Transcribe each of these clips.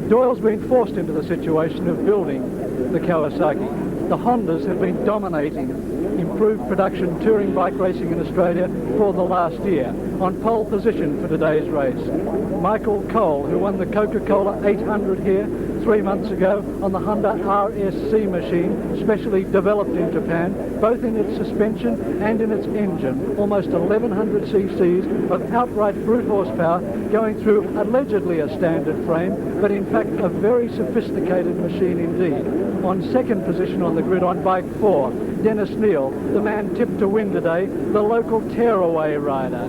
Doyle's been forced into the situation of building the Kawasaki. The Hondas have been dominating improved production touring bike racing in Australia for the last year. On pole position for today's race, Michael Cole, who won the Coca-Cola 800 here 3 months ago on the Honda RSC machine, specially developed in Japan, both in its suspension and in its engine. Almost 1100 cc's of outright brute horsepower going through allegedly a standard frame, but in fact a very sophisticated machine indeed. On second position on the grid on bike 4, Dennis Neal, the man tipped to win today, the local tearaway rider.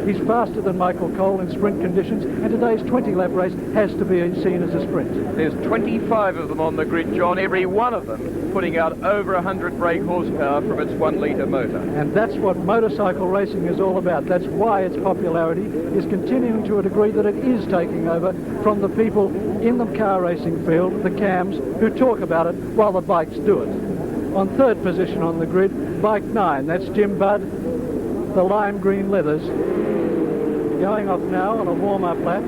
He's faster than Michael Cole in sprint conditions, and today's 20-lap race has to be seen as a sprint. There's 25 of them on the grid, John, every one of them putting out over 100 brake horsepower from its 1-litre motor. And that's what motorcycle racing is all about. That's why its popularity is continuing to a degree that it is taking over from the people in the car racing field, the cams, who talk about it while the bikes do it. On third position on the grid, bike 9, that's Jim Budd, the lime green leathers, going off now on a warm-up lap.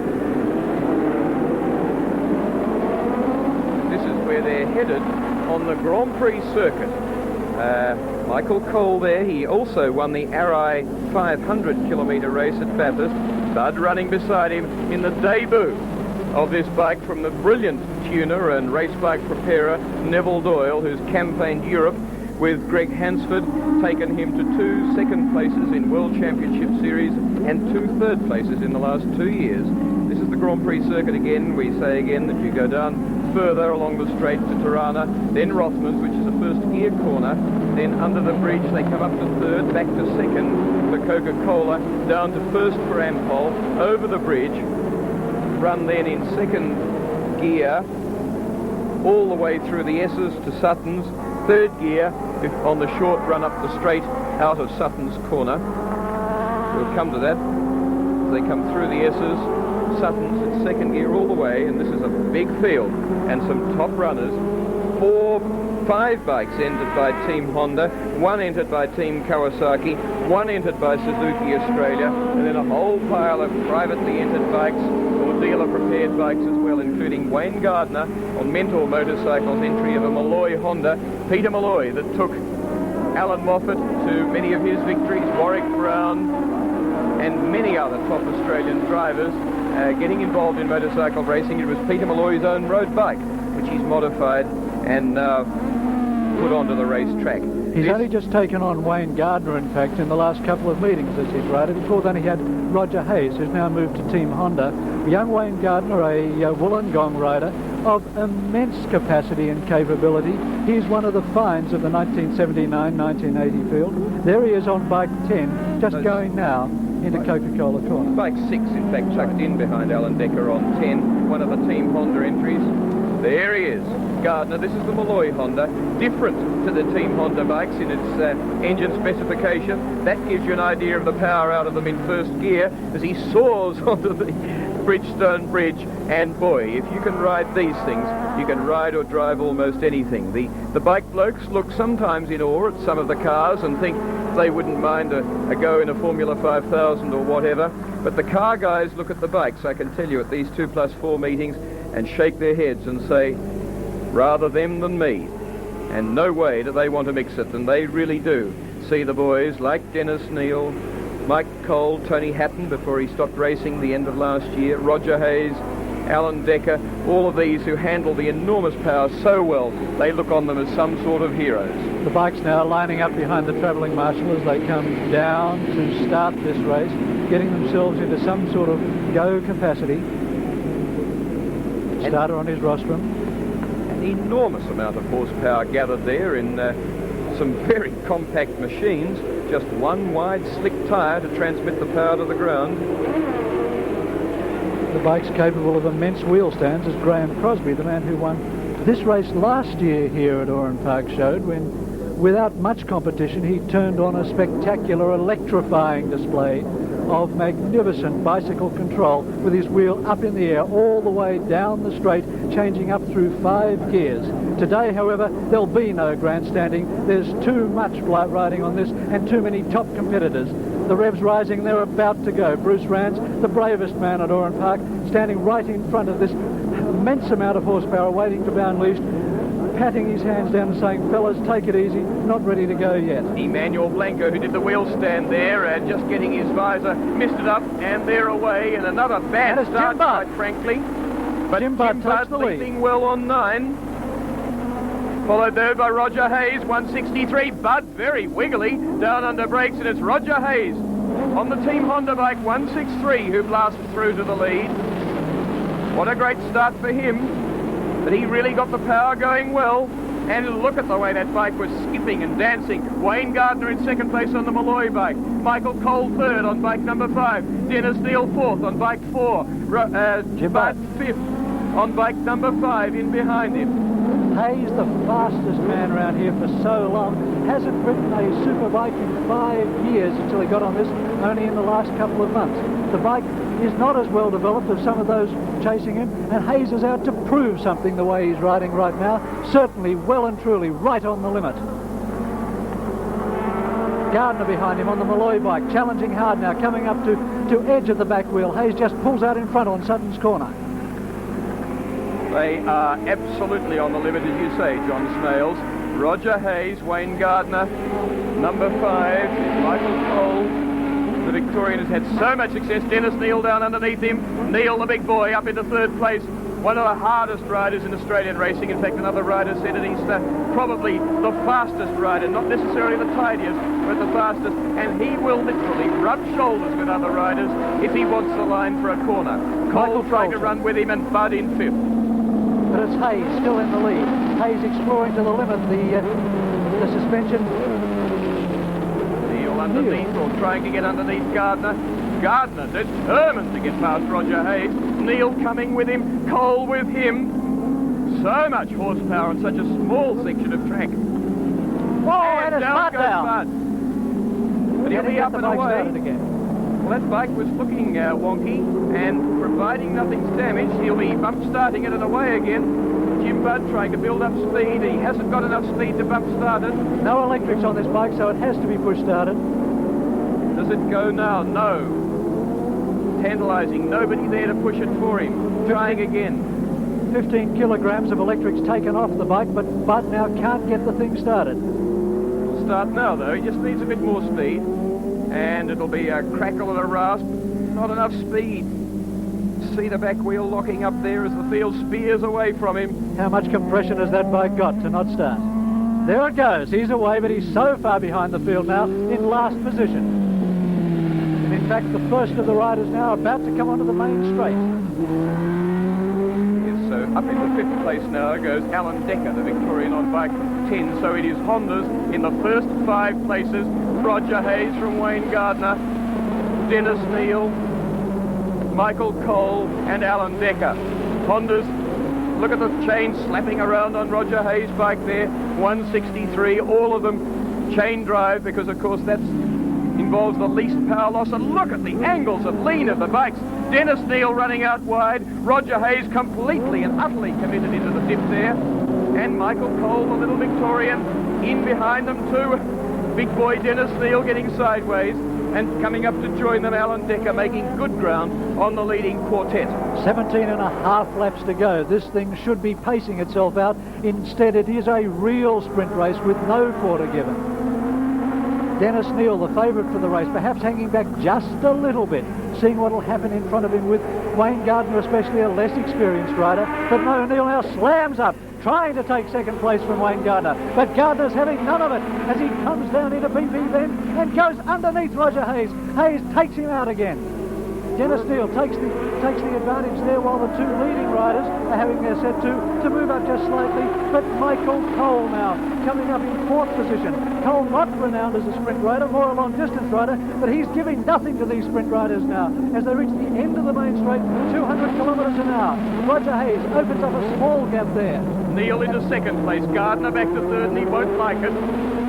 This is where they're headed on the Grand Prix circuit. Michael Cole there, he also won the RI 500 kilometre race at Bathurst. Bud running beside him in the debut of this bike from the brilliant tuner and race bike preparer Neville Doyle, who's campaigned Europe with Greg Hansford, taken him to 2 second places in World Championship Series and 2 third places in the last 2 years. This is the Grand Prix circuit again. We say again that you go down further along the straight to Tirana, then Rothmans, which is a first gear corner, then under the bridge they come up to third, back to second for Coca-Cola, down to first for Ampol, over the bridge, run then in second gear all the way through the S's to Sutton's, third gear on the short run up the straight out of Sutton's corner. We'll come to that. They come through the S's, Sutton's in second gear all the way, and this is a big field and some top runners. 5 bikes entered by Team Honda, 1 entered by Team Kawasaki, 1 entered by Suzuki Australia, and then a whole pile of privately entered bikes or dealer-prepared bikes as well, including Wayne Gardner on Mentor Motorcycles' entry of a Malloy Honda, Peter Malloy, that took Alan Moffat to many of his victories, Warwick Brown, and many other top Australian drivers getting involved in motorcycle racing. It was Peter Malloy's own road bike, which he's modified and put onto the racetrack. He's only just taken on Wayne Gardner, in fact, in the last couple of meetings as his rider. Before then he had Roger Hayes, who's now moved to Team Honda. Young Wayne Gardner, a Wollongong rider of immense capacity and capability. He's one of the finds of the 1979-1980 field. There he is on bike 10, just going now into Coca-Cola corner. Bike 6, in fact, chucked in behind Alan Decker on 10, one of the Team Honda entries. There he is, Gardner. This is the Malloy Honda, different to the Team Honda bikes in its engine specification. That gives you an idea of the power out of them in first gear as he soars onto the Bridgestone Bridge. And boy, if you can ride these things, you can ride or drive almost anything. The bike blokes look sometimes in awe at some of the cars and think they wouldn't mind a go in a Formula 5000 or whatever. But the car guys look at the bikes, I can tell you, at these 2+4 meetings and shake their heads and say, rather them than me. And no way do they want to mix it, and they really do. See the boys like Dennis Neal, Mike Cole, Tony Hatton before he stopped racing the end of last year, Roger Hayes, Alan Decker, all of these who handle the enormous power so well, they look on them as some sort of heroes. The bikes now lining up behind the travelling marshal as they come down to start this race, getting themselves into some sort of go capacity. Starter on his rostrum. An enormous amount of horsepower gathered there in some very compact machines. Just one wide slick tyre to transmit the power to the ground. The bike's capable of immense wheel stands, as Graham Crosby, the man who won this race last year here at Oran Park, showed, when without much competition he turned on a spectacular electrifying display of magnificent bicycle control with his wheel up in the air all the way down the straight, changing up through 5 gears. Today, however, there'll be no grandstanding. There's too much riding on this and too many top competitors. The revs rising, they're about to go. Bruce Rance, the bravest man at Oran Park, standing right in front of this immense amount of horsepower waiting to be unleashed, patting his hands down and saying, fellas, take it easy, not ready to go yet. Emmanuel Blanco, who did the wheel stand there, just getting his visor, missed it up, and they're away, and another bad start, quite frankly. But Jim Budd takes the lead. Leading well on 9. Followed there by Roger Hayes, 163. Budd very wiggly, down under brakes, and it's Roger Hayes on the Team Honda bike, 163, who blasts through to the lead. What a great start for him. But he really got the power going well. And look at the way that bike was skipping and dancing. Wayne Gardner in second place on the Malloy bike. Michael Cole third on bike number 5. Dennis Neal fourth on bike 4. Jim Budd fifth on bike number 5 in behind him. Hayes, the fastest man around here for so long, hasn't ridden a Súperbike in 5 years until he got on this, only in the last couple of months. The bike is not as well developed as some of those chasing him, and Hayes is out to prove something the way he's riding right now. Certainly well and truly right on the limit. Gardner behind him on the Malloy bike, challenging hard now, coming up to edge of the back wheel. Hayes just pulls out in front on Sutton's corner. They are absolutely on the limit, as you say, John Smales. Roger Hayes, Wayne Gardner, number 5 is Michael Cole. The Victorian has had so much success. Dennis Neal down underneath him. Neal, the big boy, up into 3rd place. One of the hardest riders in Australian racing. In fact, another rider said at Easter, probably the fastest rider, not necessarily the tidiest, but the fastest. And he will literally rub shoulders with other riders if he wants the line for a corner. Cole trying to run with him, and Budd in 5th. But it's Hayes still in the lead. Hayes exploring to the limit the suspension. Neal underneath, or trying to get underneath Gardner. Gardner determined to get past Roger Hayes. Neal coming with him, Cole with him. So much horsepower on such a small section of track. Oh, and down goes Budd. But he'll be up and away. Again. Well, that bike was looking wonky, and providing nothing's damaged, he'll be bump starting it and away again. Jim Budd trying to build up speed. He hasn't got enough speed to bump start it. No electrics on this bike, so it has to be push started. Does it go now? No. Tantalising. Nobody there to push it for him. Trying again. 15 kilograms of electrics taken off the bike, but Budd now can't get the thing started. It'll start now, though. He just needs a bit more speed. And it'll be a crackle and a rasp. Not enough speed. See the back wheel locking up there as the field spears away from him. How much compression has that bike got to not start? There it goes. He's away, but he's so far behind the field now, in last position. And in fact, the first of the riders now about to come onto the main straight. Yes, so up in the 5th place now goes Alan Decker, the Victorian on bike 10. So it is Honda's in the first 5 places. Roger Hayes from Wayne Gardner, Dennis Neal, Michael Cole, and Alan Decker. Honda's, look at the chain slapping around on Roger Hayes' bike there, 163, all of them chain drive, because of course that involves the least power loss. And look at the angles of lean of the bikes. Dennis Neal running out wide, Roger Hayes completely and utterly committed into the dip there, and Michael Cole, the little Victorian, in behind them too. Big boy Dennis Neal getting sideways, and coming up to join them, Alan Decker making good ground on the leading quartet. 17 and a half laps to go. This thing should be pacing itself out. Instead, it is a real sprint race with no quarter given. Dennis Neal, the favourite for the race, perhaps hanging back just a little bit, seeing what will happen in front of him with Wayne Gardner, especially a less experienced rider. But no, Neal now slams up, trying to take 2nd place from Wayne Gardner. But Gardner's having none of it as he comes down into BP then and goes underneath Roger Hayes. Hayes takes him out again. Dennis Neal takes the advantage there while the 2 leading riders are having their set to move up just slightly. But Michael Cole now coming up in 4th position. Cole not renowned as a sprint rider, more a long distance rider, but he's giving nothing to these sprint riders now as they reach the end of the main straight, 200 kilometres an hour. Roger Hayes opens up a small gap there. Neal into 2nd place, Gardner back to 3rd, and he won't like it.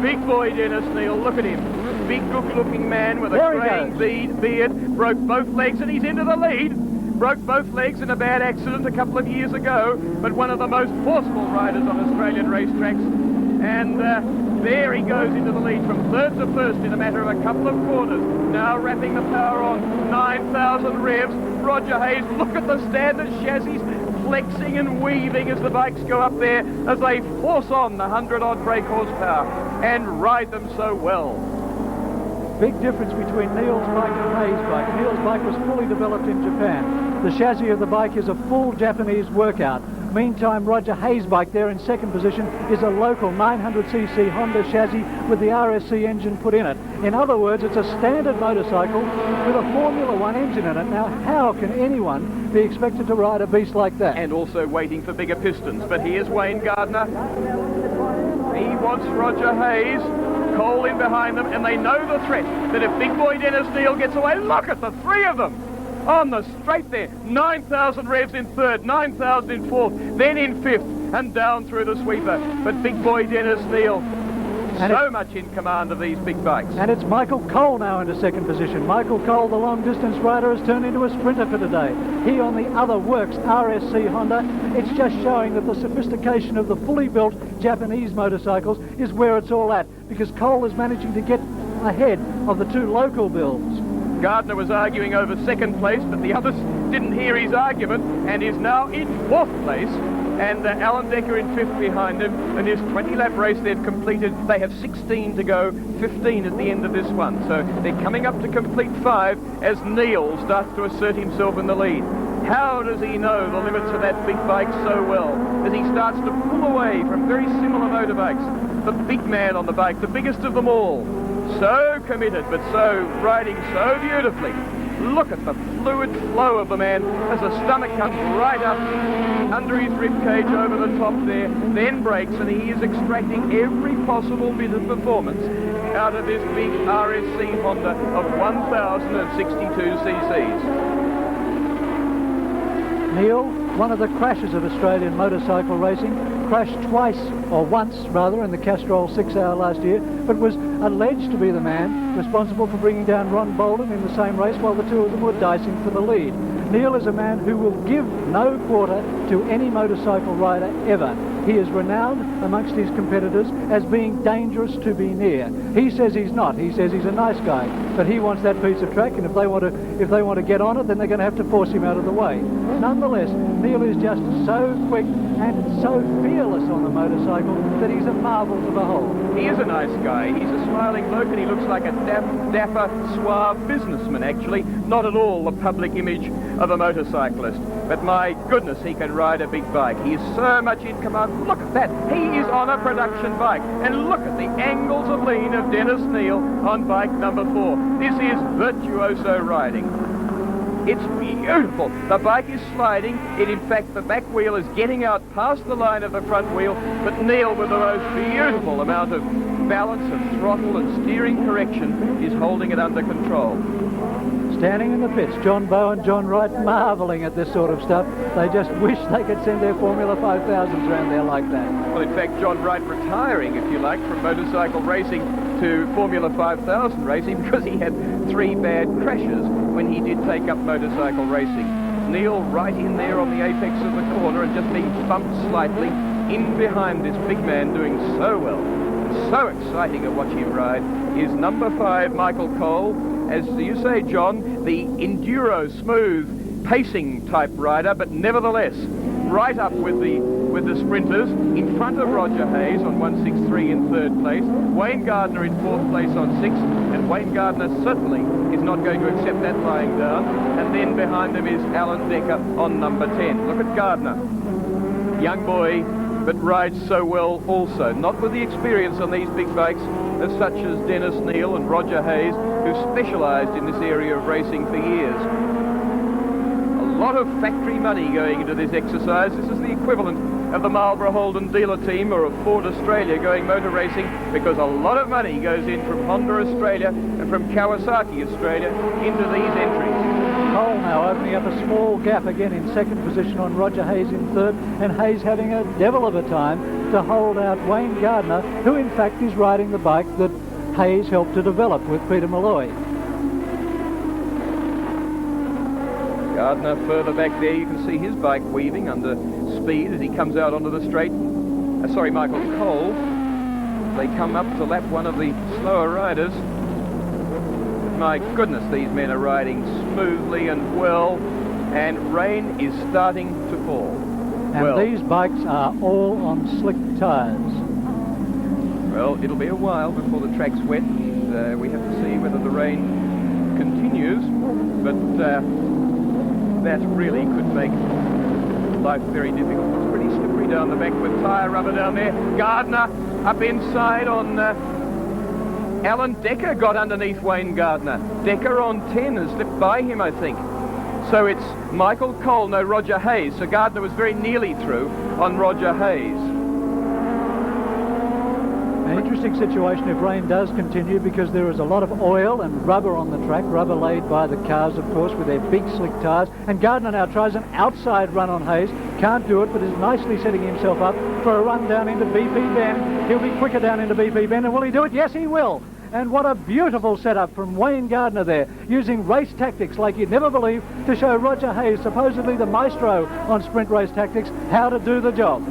Big boy Dennis Neal, look at him. Big good-looking man with a greying beard, broke both legs, and he's into the lead. Broke both legs in a bad accident a couple of years ago, but one of the most forceful riders on Australian racetracks. And there he goes into the lead from 3rd to 1st in a matter of a couple of corners. Now wrapping the power on, 9,000 revs. Roger Hayes, look at the standard chassis, flexing and weaving as the bikes go up there, as they force on the 100-odd brake horsepower and ride them so well. Big difference between Neil's bike and Hayes' bike. Neil's bike was fully developed in Japan. The chassis of the bike is a full Japanese workout. Meantime, Roger Hayes' bike there in second position is a local 900cc Honda chassis with the RSC engine put in it. In other words, it's a standard motorcycle with a Formula One engine in it. Now, how can anyone be expected to ride a beast like that? And also waiting for bigger pistons. But here's Wayne Gardner. He wants Roger Hayes. Cole in behind them, and they know the threat that if big boy Dennis Neil gets away, look at the three of them on the straight there. 9,000 revs in third, 9,000 in fourth, then in fifth, and down through the sweeper. But big boy Dennis Neil, so much in command of these big bikes. And it's Michael Cole now into second position. Michael Cole, the long-distance rider, has turned into a sprinter for today. He on the other works RSC Honda. It's just showing that the sophistication of the fully built Japanese motorcycles is where it's all at, because Cole is managing to get ahead of the two local builds. Gardner was arguing over second place, but the others didn't hear his argument and is now in fourth place. And Alan Decker in fifth behind him. And his 20-lap race they've completed. They have 16 to go, 15 at the end of this one. So they're coming up to complete 5 as Neil starts to assert himself in the lead. How does he know the limits of that big bike so well? As he starts to pull away from very similar motorbikes. The big man on the bike, the biggest of them all. So committed, but so riding so beautifully. Look at the fluid flow of the man as the stomach comes right up under his ribcage over the top there, then brakes, and he is extracting every possible bit of performance out of this big RSC Honda of 1,062 cc's. Neil, one of the crashes of Australian motorcycle racing, crashed twice, or once rather, in the Castrol 6 Hour last year, but was alleged to be the man responsible for bringing down Ron Bolden in the same race while the two of them were dicing for the lead. Neil is a man who will give no quarter to any motorcycle rider ever. He is renowned amongst his competitors as being dangerous to be near. He says he's not. He says he's a nice guy, but he wants that piece of track, and if they want to get on it, then they're going to have to force him out of the way. Nonetheless, Neil is just so quick and so fearless on the motorcycle that he's a marvel to behold. He is a nice guy. He's a smiling bloke, and he looks like a dapper, suave businessman, actually. Not at all the public image of a motorcyclist. But my goodness, he can ride a big bike. He is so much in command. Look at that. He is on a production bike. And look at the angles of lean of Dennis Neil on bike number 4. This is virtuoso riding. It's beautiful. The bike is sliding. In fact, the back wheel is getting out past the line of the front wheel, but Neil, with the most beautiful amount of balance and throttle and steering correction, is holding it under control. Standing in the pits, John Bowe and John Wright marvelling at this sort of stuff. They just wish they could send their Formula 5000s around there like that. Well, in fact, John Wright retiring, if you like, from motorcycle racing to Formula 5000 racing because he had 3 bad crashes when he did take up motorcycle racing. Neil right in there on the apex of the corner and just being bumped slightly in behind this big man doing so well. So exciting to watch him ride is number 5, Michael Cole. As you say, John, the enduro, smooth, pacing type rider, but nevertheless, right up with the sprinters, in front of Roger Hayes on 163 in 3rd place, Wayne Gardner in 4th place on 6th, and Wayne Gardner certainly is not going to accept that lying down, and then behind them is Alan Decker on number 10. Look at Gardner, young boy, but rides so well also, not with the experience on these big bikes as such as Dennis Neil and Roger Hayes, who specialised in this area of racing for years. A lot of factory money going into this exercise. This is the equivalent of the Marlborough Holden dealer team or of Ford Australia going motor racing, because a lot of money goes in from Honda Australia and from Kawasaki Australia into these entries. Cole now opening up a small gap again in second position on Roger Hayes in 3rd, and Hayes having a devil of a time to hold out Wayne Gardner, who in fact is riding the bike that Hayes helped to develop with Peter Malloy. Gardner further back there, you can see his bike weaving under speed as he comes out onto the straight. Michael Cole. They come up to lap one of the slower riders. My goodness, these men are riding smoothly and well, and rain is starting to fall. And well, these bikes are all on slick tyres. Well, it'll be a while before the track's wet. We have to see whether the rain continues, but that really could make life very difficult. It's pretty slippery down the back with tyre rubber down there. Gardner up inside on Alan Decker got underneath Wayne Gardner. Decker on 10 has slipped by him, I think. So it's Michael Cole, no, Roger Hayes. So Gardner was very nearly through on Roger Hayes. An interesting situation if rain does continue, because there is a lot of oil and rubber on the track, rubber laid by the cars, of course, with their big slick tyres. And Gardner now tries an outside run on Hayes. Can't do it, but is nicely setting himself up for a run down into BP Bend. He'll be quicker down into BP Bend, and will he do it? Yes, he will. And what a beautiful setup from Wayne Gardner there, using race tactics like you'd never believe to show Roger Hayes, supposedly the maestro on sprint race tactics, how to do the job.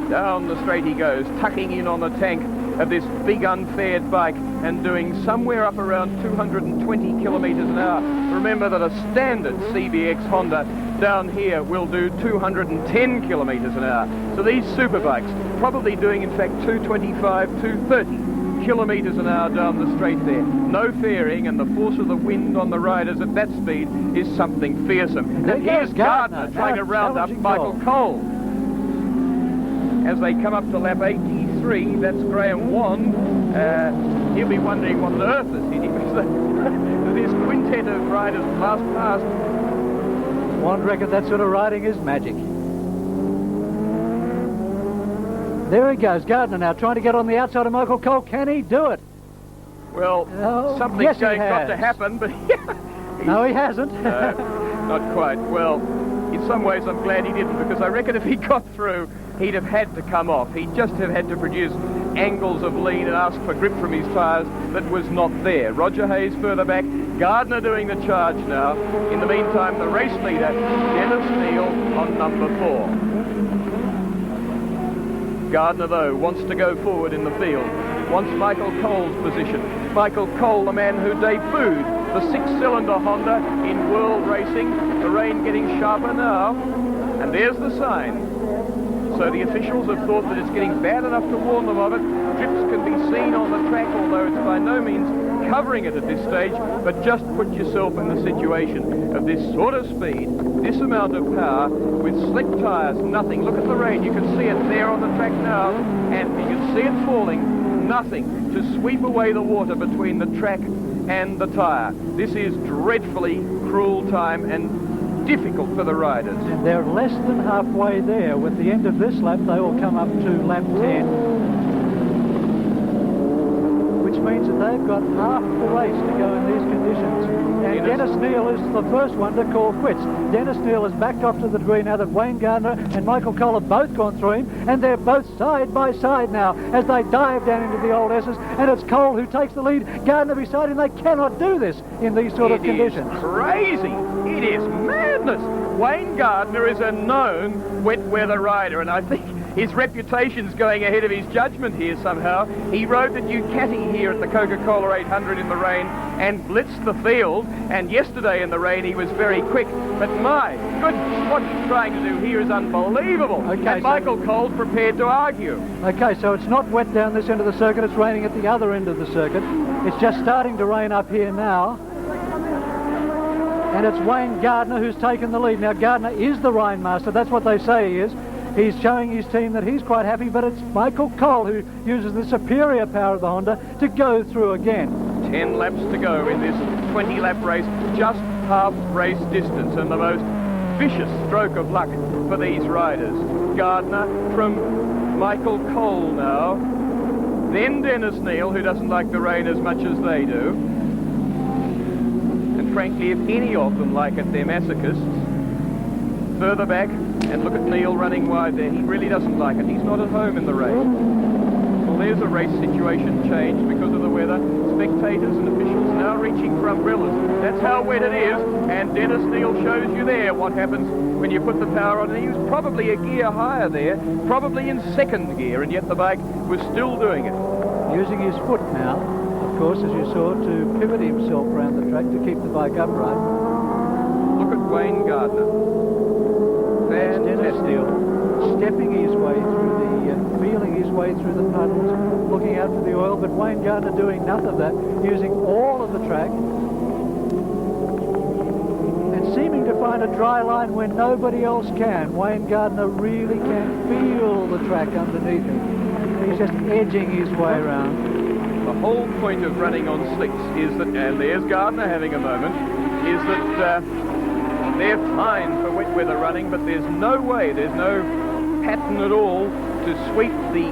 Down the straight he goes, tucking in on the tank of this big unfared bike and doing somewhere up around 220 kilometres an hour. Remember that a standard CBX Honda down here will do 210 kilometres an hour. So these superbikes probably doing in fact 225, 230 kilometres an hour down the straight there. No fairing, and the force of the wind on the riders at that speed is something fearsome. And here's Gardner trying to round up Michael Cole. As they come up to lap 83, that's Graham Wan. He'll be wondering what on earth has hit him. This quintet of riders last past. Wan reckons that sort of riding is magic. There he goes, Gardner now trying to get on the outside of Michael Cole. Can he do it? Well, something's got to happen, but no, he hasn't. No, not quite. Well, in some ways I'm glad he didn't, because I reckon if he got through, he'd have had to come off. He'd just have had to produce angles of lean and ask for grip from his tyres that was not there. Roger Hayes further back, Gardner doing the charge now. In the meantime, the race leader, Dennis Neal, on number 4. Gardner, though, wants to go forward in the field, wants Michael Cole's position. Michael Cole, the man who debuted the 6-cylinder Honda in world racing. The rain getting sharper now, and there's the sign. So the officials have thought that it's getting bad enough to warn them of it. Drips can be seen on the track, although it's by no means covering it at this stage. But just put yourself in the situation of this sort of speed, this amount of power, with slick tyres, nothing. Look at the rain, you can see it there on the track now, and you can see it falling, nothing to sweep away the water between the track and the tyre. This is dreadfully cruel time and difficult for the riders. And they're less than halfway there. With the end of this lap, they will come up to lap 10, which means that they've got half the race to go in these conditions. And Dennis Neal is the first one to call quits. Dennis Neal has backed off to the degree now that Wayne Gardner and Michael Cole have both gone through him, and they're both side by side now as they dive down into the old S's, and it's Cole who takes the lead. Gardner beside him. They cannot do this in these sort of conditions. It is crazy. It is madness. Wayne Gardner is a known wet weather rider, and I think his reputation's going ahead of his judgment here somehow. He rode the Ducati here at the Coca-Cola 800 in the rain and blitzed the field, and yesterday in the rain he was very quick. But my goodness, what he's trying to do here is unbelievable. Okay, and Michael Cole's prepared to argue. Okay, so it's not wet down this end of the circuit, it's raining at the other end of the circuit. It's just starting to rain up here now. And it's Wayne Gardner who's taken the lead. Now, Gardner is the rain master, that's what they say he is. He's showing his team that he's quite happy, but it's Michael Cole who uses the superior power of the Honda to go through again. 10 laps to go in this 20-lap race, just half race distance, and the most vicious stroke of luck for these riders. Gardner from Michael Cole now, then Dennis Neal, who doesn't like the rain as much as they do. And frankly, if any of them like it, they're masochists. Further back, and look at Neal running wide there. He really doesn't like it. He's not at home in the rain. Well, there's a race situation change because of the weather. Spectators and officials now reaching for umbrellas. That's how wet it is, and Dennis Neal shows you there what happens when you put the power on. And he was probably a gear higher there, probably in second gear, and yet the bike was still doing it. Using his foot now, of course, as you saw, to pivot himself around the track to keep the bike upright. Look at Wayne Gardner. Dennis Steele, stepping his way through the, feeling his way through the puddles, looking out for the oil, but Wayne Gardner doing none of that, using all of the track, and seeming to find a dry line when nobody else can. Wayne Gardner really can feel the track underneath him. He's just edging his way around. The whole point of running on slicks is that, and there's Gardner having a moment, is that they're fine for wet weather running, but there's no way, there's no pattern at all to sweep the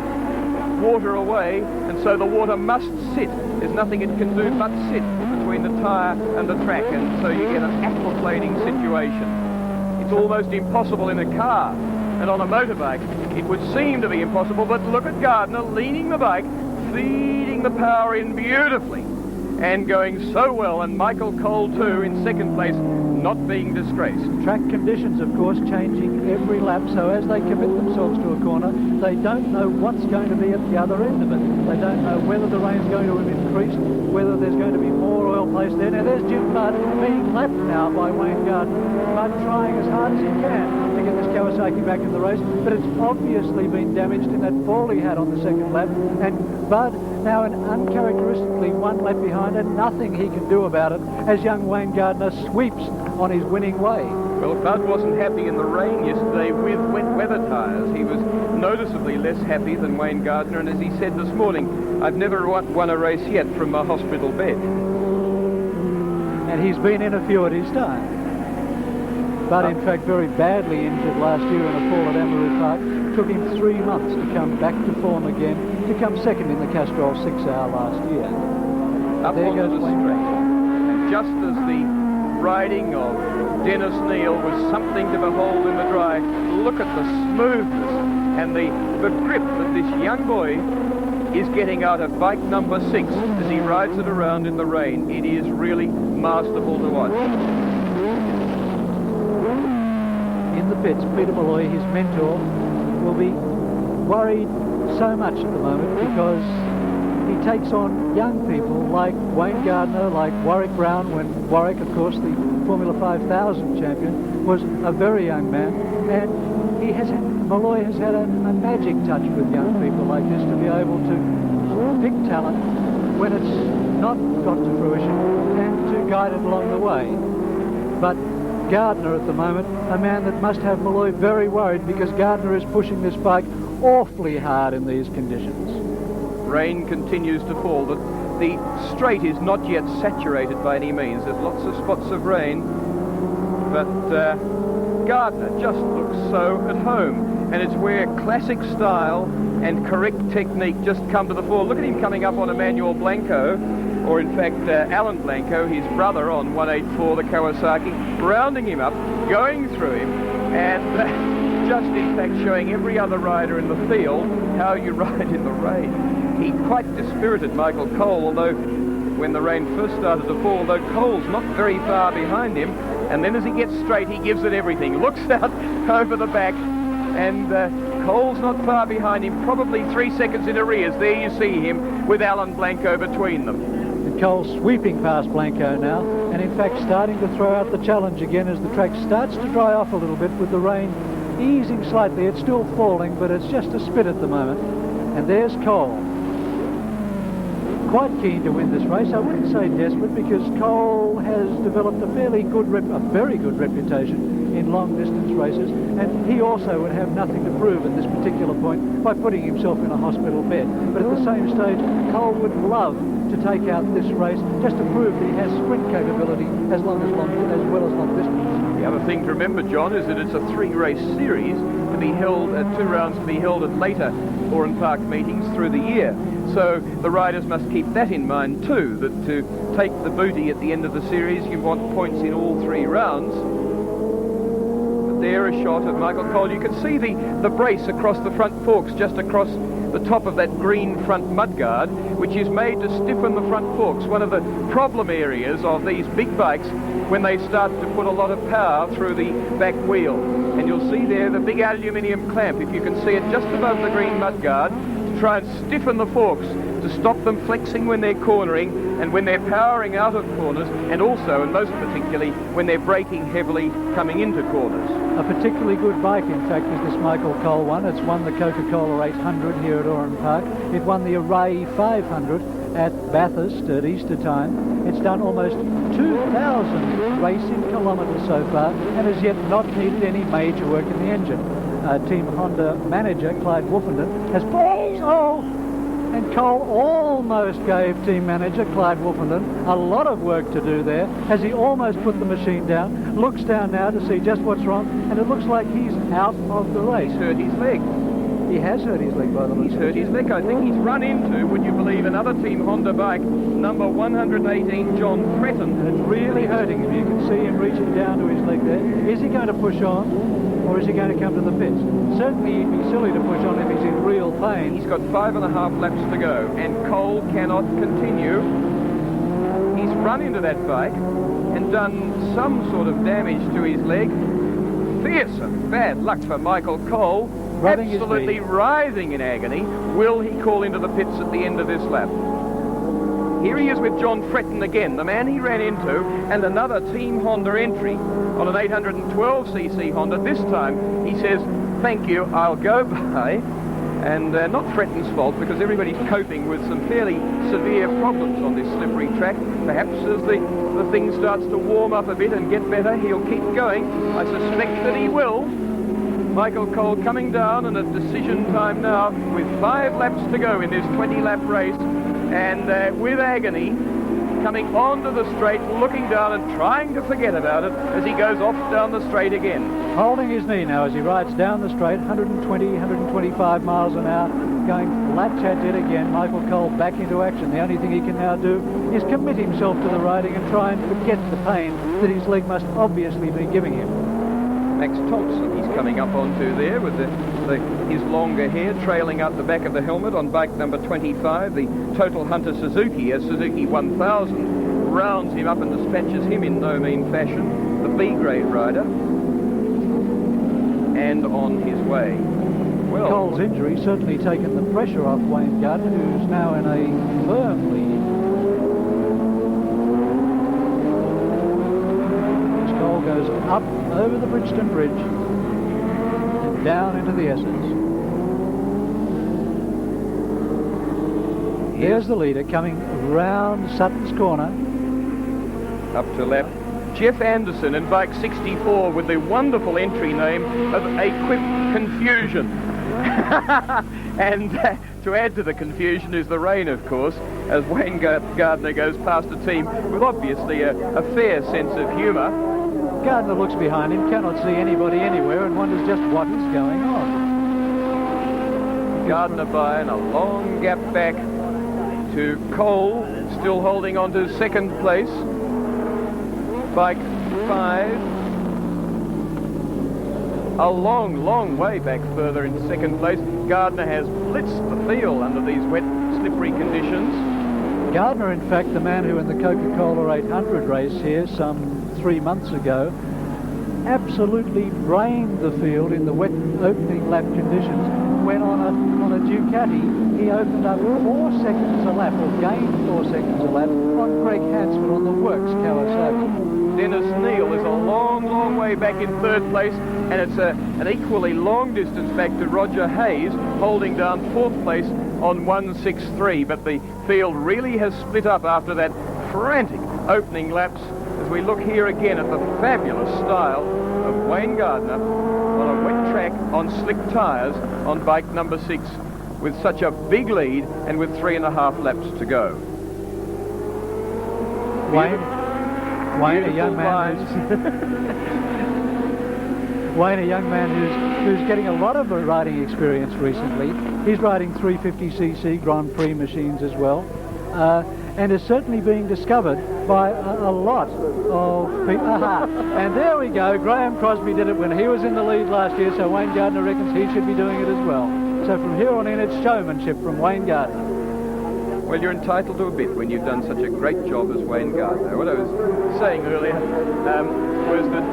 water away, and so the water must sit. There's nothing it can do but sit between the tyre and the track, and so you get an aquaplaning situation. It's almost impossible in a car, and on a motorbike it would seem to be impossible, but look at Gardner leaning the bike, feeding the power in beautifully, and going so well, and Michael Cole too in second place, not being disgraced. Track conditions, of course, changing every lap, so as they commit themselves to a corner, they don't know what's going to be at the other end of it. They don't know whether the rain's going to have increased, whether there's going to be more oil placed there. Now there's Jim Budd being lapped now by Wayne Gardner. Budd trying as hard as he can to get this Kawasaki back in the race, but it's obviously been damaged in that fall he had on the second lap, and Budd now in uncharacteristically one lap behind, and nothing he can do about it as young Wayne Gardner sweeps on his winning way. Well, Budd wasn't happy in the rain yesterday with wet weather tyres. He was noticeably less happy than Wayne Gardner, and as he said this morning, I've never won a race yet from my hospital bed. And he's been in a few at his time. But in fact very badly injured last year in a fall at Amaru Park. Took him 3 months to come back to form again, to come second in the Castrol 6 Hour last year. Up there onto goes the Wayne. straight. And just as the riding of Dennis Neal was something to behold in the dry, look at the smoothness and the grip that this young boy is getting out of bike number 6 as he rides it around in the rain. It is really masterful to watch. In the pits, Peter Malloy, his mentor, will be worried so much at the moment because he takes on young people like Wayne Gardner, like Warwick Brown, when Warwick, of course, the Formula 5000 champion, was a very young man, and Malloy has had a magic touch with young people like this to be able to pick talent when it's not got to fruition and to guide it along the way. But Gardner at the moment, a man that must have Malloy very worried because Gardner is pushing this bike awfully hard in these conditions. Rain continues to fall. The straight is not yet saturated by any means. There's lots of spots of rain, but Gardner just looks so at home, and it's where classic style and correct technique just come to the fore. Look at him coming up on Emmanuel Blanco, or in fact Alan Blanco, his brother, on 184, the Kawasaki, rounding him up, going through him, and just in fact showing every other rider in the field how you ride in the rain. He quite dispirited Michael Cole, although when the rain first started to fall, though Cole's not very far behind him, and then as he gets straight, he gives it everything. Looks out over the back, and Cole's not far behind him, probably 3 seconds in arrears. There you see him with Alan Blanco between them. And Cole sweeping past Blanco now, and in fact starting to throw out the challenge again as the track starts to dry off a little bit with the rain easing slightly. It's still falling, but it's just a spit at the moment. And there's Cole. Quite keen to win this race. I wouldn't say desperate, because Cole has developed a very good reputation in long distance races, and he also would have nothing to prove at this particular point by putting himself in a hospital bed. But at the same stage, Cole would love to take out this race just to prove that he has sprint capability as well as long distance. The other thing to remember, John, is that it's a 3-race series to be held at 2 rounds to be held at later Oran Park meetings through the year. So the riders must keep that in mind too, that to take the booty at the end of the series, you want points in all 3 rounds. But there, a shot of Michael Cole. You can see the brace across the front forks, just across the top of that green front mudguard, which is made to stiffen the front forks. One of the problem areas of these big bikes when they start to put a lot of power through the back wheel. And you'll see there the big aluminium clamp, if you can see it, just above the green mudguard, to try and stiffen the forks to stop them flexing when they're cornering and when they're powering out of corners, and also, and most particularly, when they're braking heavily coming into corners. A particularly good bike, in fact, is this Michael Cole one. It's won the Coca-Cola 800 here at Oran Park. It won the Array 500 at Bathurst at Easter time. It's done almost 2,000 racing kilometres so far and has yet not needed any major work in the engine. Team Honda manager Clyde Wolfenden has... And Cole almost gave team manager Clyde Wolfenden a lot of work to do there, as he almost put the machine down, looks down now to see just what's wrong, and it looks like he's out of the race. He's hurt his leg. He has hurt his leg, by the way. He's hurt his leg. I think he's run into, would you believe, another Team Honda bike, number 118, John Fretton. And it's really hurting him. You can see him reaching down to his leg there. Is he going to push on, or is he going to come to the pits? Certainly he'd be silly to push on if he's in real pain. He's got 5.5 laps to go, and Cole cannot continue. He's run into that bike and done some sort of damage to his leg. Fearsome bad luck for Michael Cole. Absolutely writhing in agony. Will he call into the pits at the end of this lap? Here he is with John Fretton again, the man he ran into, and another Team Honda entry on an 812cc Honda. This time he says, "Thank you, I'll go by." And not Fretton's fault, because everybody's coping with some fairly severe problems on this slippery track. Perhaps as the thing starts to warm up a bit and get better, he'll keep going. I suspect that he will. Michael Cole coming down, and at decision time now with 5 laps to go in this 20-lap race, and with agony coming onto the straight, looking down and trying to forget about it as he goes off down the straight again. Holding his knee now as he rides down the straight, 120, 125 miles an hour, going flat chat dead again. Michael Cole back into action. The only thing he can now do is commit himself to the riding and try and forget the pain that his leg must obviously be giving him. Max Thompson he's coming up onto there with his longer hair trailing out the back of the helmet on bike number 25, the Total Hunter Suzuki, as Suzuki 1000 rounds him up and dispatches him in no mean fashion, the B-grade rider, and on his way. Well, Cole's injury certainly taken the pressure off Wayne Gardner, who's now in a firm lead. Cole goes up over the Bridgestone Bridge and down into the Essex. There's the leader coming round Sutton's Corner. Up to lap. Jeff Anderson in bike 64 with the wonderful entry name of Equip Confusion. And to add to the confusion is the rain, of course, as Wayne Gardner goes past a team with obviously a fair sense of humour. Gardner looks behind him, cannot see anybody anywhere, and wonders just what is going on. Gardner by and a long gap back to Cole, still holding on to second place. Bike 5. A long way back further in second place. Gardner has blitzed the field under these wet, slippery conditions. Gardner, in fact, the man who in the Coca-Cola 800 race here some 3 months ago absolutely brained the field in the wet opening lap conditions, when on a Ducati he opened up 4 seconds a lap, or gained 4 seconds a lap on Craig Hansford on the Works Kawasaki. Dennis Neal is a long way back in third place, and it's an equally long distance back to Roger Hayes, holding down fourth place on 163. But the field really has split up after that frantic opening laps, as we look here again at the fabulous style of Wayne Gardner on a wet track on slick tyres on bike number 6, with such a big lead and with 3.5 laps to go. Wayne, a young man who's getting a lot of riding experience recently. He's riding 350cc Grand Prix machines as well, and is certainly being discovered by a lot of people. And there we go. Graham Crosby did it when he was in the lead last year, so Wayne Gardner reckons he should be doing it as well. So from here on in, it's showmanship from Wayne Gardner. Well, you're entitled to a bit when you've done such a great job as Wayne Gardner. What I was saying earlier was that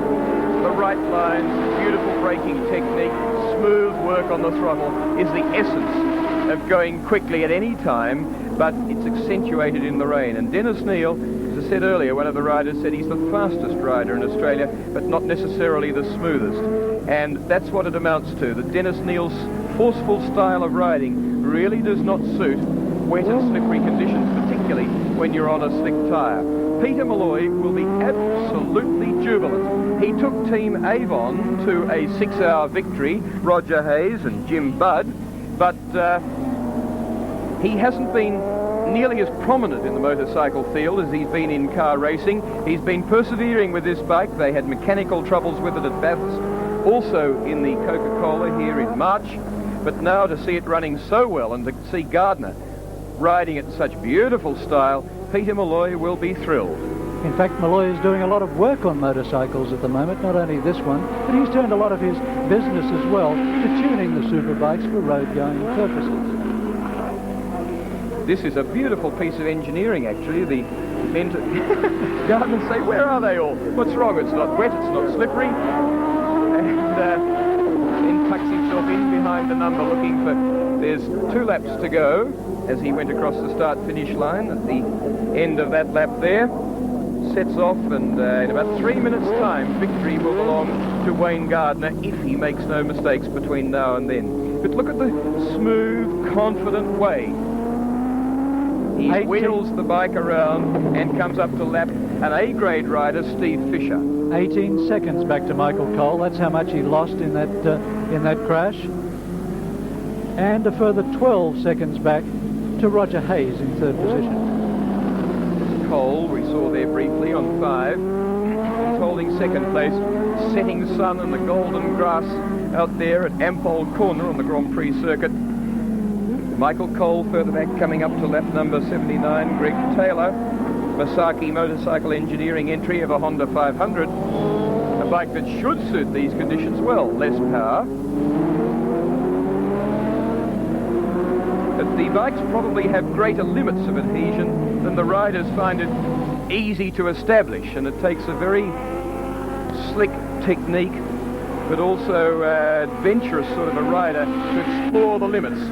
the right lines, beautiful braking technique, smooth work on the throttle is the essence of going quickly at any time. but it's accentuated in the rain. And Dennis Neal, as I said earlier, one of the riders said he's the fastest rider in Australia, but not necessarily the smoothest. And that's what it amounts to. That Dennis Neal's forceful style of riding really does not suit wet and slippery conditions, particularly when you're on a slick tyre. Peter Malloy will be absolutely jubilant. He took Team Avon to a 6-hour victory, Roger Hayes and Jim Budd, but he hasn't been nearly as prominent in the motorcycle field as he's been in car racing. He's been persevering with this bike. They had mechanical troubles with it at Bathurst, also in the Coca-Cola here in March, but now to see it running so well and to see Gardner riding it in such beautiful style, Peter Malloy will be thrilled. In fact, Malloy is doing a lot of work on motorcycles at the moment, not only this one, but he's turned a lot of his business as well to tuning the Súperbikes for road-going purposes. This is a beautiful piece of engineering, actually. The men Gardner say, where are they all? What's wrong? It's not wet, it's not slippery. And then tucks himself in behind the number looking for... There's 2 laps to go as he went across the start-finish line. At the end of that lap there, sets off, and in about 3 minutes' time, victory will belong to Wayne Gardner if he makes no mistakes between now and then. But look at the smooth, confident way he wheels the bike around and comes up to lap an A-grade rider, Steve Fisher. 18 seconds back to Michael Cole. That's how much he lost in that crash. And a further 12 seconds back to Roger Hayes in 3rd position. Cole, we saw there briefly on 5. He's holding 2nd place. Setting sun and the golden grass out there at Ampol Corner on the Grand Prix circuit. Michael Cole further back, coming up to lap number 79. Greg Taylor, Masaki Motorcycle Engineering entry of a Honda 500. A bike that should suit these conditions well. Less power. But the bikes probably have greater limits of adhesion than the riders find it easy to establish, and it takes a very slick technique but also adventurous sort of a rider to explore the limits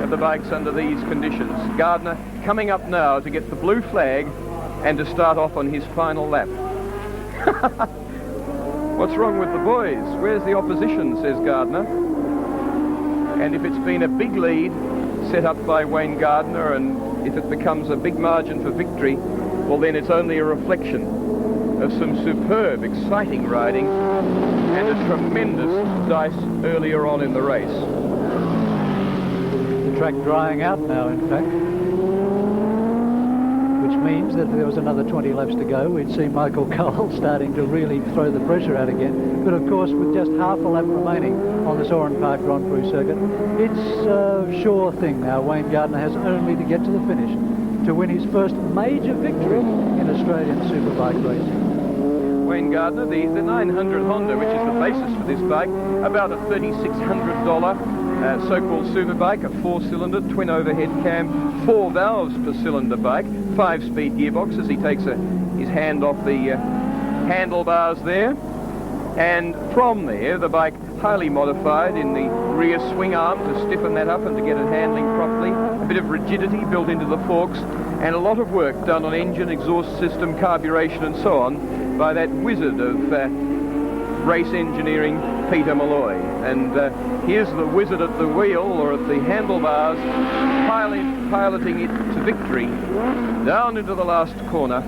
of the bikes under these conditions. Gardner coming up now to get the blue flag and to start off on his final lap. What's wrong with the boys? Where's the opposition, says Gardner. And if it's been a big lead set up by Wayne Gardner, and if it becomes a big margin for victory, well then it's only a reflection of some superb, exciting riding and a tremendous dice earlier on in the race. The track drying out now, in fact, which means that if there was another 20 laps to go, we'd see Michael Cole starting to really throw the pressure out again. But of course, with just half a lap remaining on the Soren Park Grand Prix circuit, it's a sure thing now. Wayne Gardner has only to get to the finish to win his first major victory in Australian Superbike racing. Wayne Gardner, the 900 Honda, which is the basis for this bike, about a $3,600 so-called Superbike, a 4-cylinder, twin overhead cam, 4 valves per cylinder bike, 5-speed gearbox as he takes his hand off the handlebars there. And from there, the bike highly modified in the rear swing arm to stiffen that up and to get it handling properly. A bit of rigidity built into the forks, and a lot of work done on engine, exhaust system, carburation and so on by that wizard of race engineering, Peter Malloy. And here's the wizard at the wheel, or at the handlebars, piloting it to victory down into the last corner.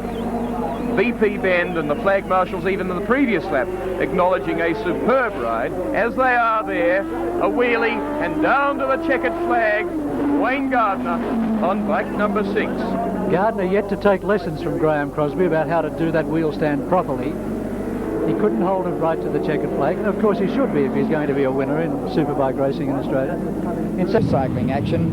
BP bend, and the flag marshals, even in the previous lap, acknowledging a superb ride. As they are there, a wheelie, and down to the checkered flag, Wayne Gardner on bike number 6. Gardner yet to take lessons from Graham Crosby about how to do that wheel stand properly. He couldn't hold it right to the checkered flag, and of course he should be if he's going to be a winner in Superbike racing in Australia. In cycling action,